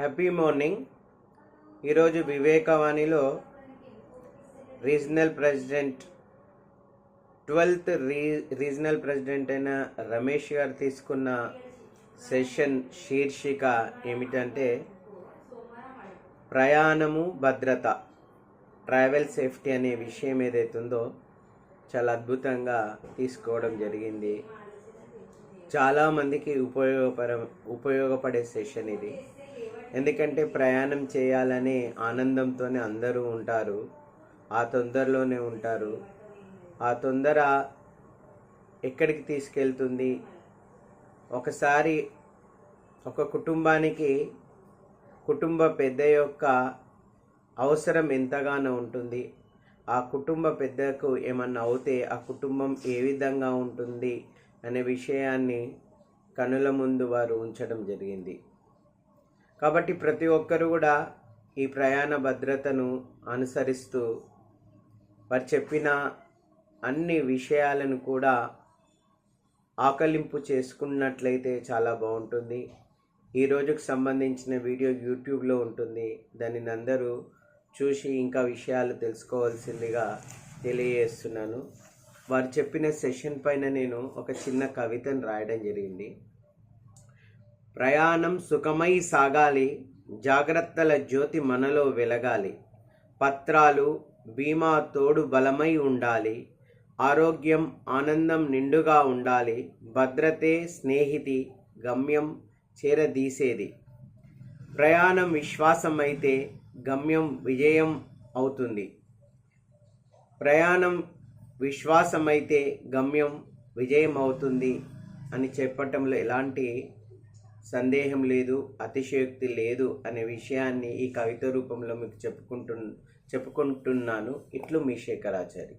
Happy morning. ఈరోజు వివేకవాణిలో regional president 12th regional president అయిన రమేష్ గారు తీసుకున్న సెషన్ శీర్షిక ఏమిటంటే ప్రయాణము భద్రత, ట్రావెల్ సేఫ్టీ అనే విషయం ఏదైతుందో చాలా అద్భుతంగా తీసుకోవడం జరిగింది. చాలామందికి ఉపయోగపడే సెషన్ ఇది. ఎందుకంటే ప్రయాణం చేయాలనే ఆనందంతోనే అందరూ ఉంటారు, ఆ తొందరలోనే ఉంటారు. ఆ తొందర ఎక్కడికి తీసుకెళ్తుంది? ఒకసారి ఒక కుటుంబానికి కుటుంబ పెద్ద యొక్క అవసరం ఎంతగానో ఉంటుంది. ఆ కుటుంబ పెద్దకు ఏమన్నా అవుతే ఆ కుటుంబం ఏ విధంగా ఉంటుంది అనే విషయాన్ని కనుల ముందు వారు ఉంచడం జరిగింది. కాబట్టి ప్రతి ఒక్కరు కూడా ఈ ప్రయాణ భద్రతను అనుసరిస్తూ వారు చెప్పిన అన్ని విషయాలను కూడా ఆకలింపు చేసుకున్నట్లయితే చాలా బాగుంటుంది. ఈ రోజుకు సంబంధించిన వీడియో యూట్యూబ్లో ఉంటుంది. దానిని అందరూ చూసి ఇంకా విషయాలు తెలుసుకోవాల్సిందిగా తెలియజేస్తున్నాను. వారు చెప్పిన సెషన్ పైన నేను ఒక చిన్న కవితను రాయడం జరిగింది. ప్రయాణం సుఖమై సాగాలి, జాగ్రత్తల జ్యోతి మనలో వెలగాలి. పత్రాలు బీమా తోడు బలమై ఉండాలి, ఆరోగ్యం ఆనందం నిండుగా ఉండాలి. భద్రతే స్నేహితి, గమ్యం చేరదీసేది. ప్రయాణం విశ్వాసం అయితే గమ్యం విజయం అవుతుంది. ప్రయాణం విశ్వాసమైతే గమ్యం విజయం అవుతుంది అని చెప్పటంలో ఎలాంటి సందేహం లేదు, అతిశయోక్తి లేదు అనే విషయాన్ని ఈ కవిత రూపంలో మీకు చెప్పుకుంటున్నాను. ఇట్లు మీ శేఖరాచారి.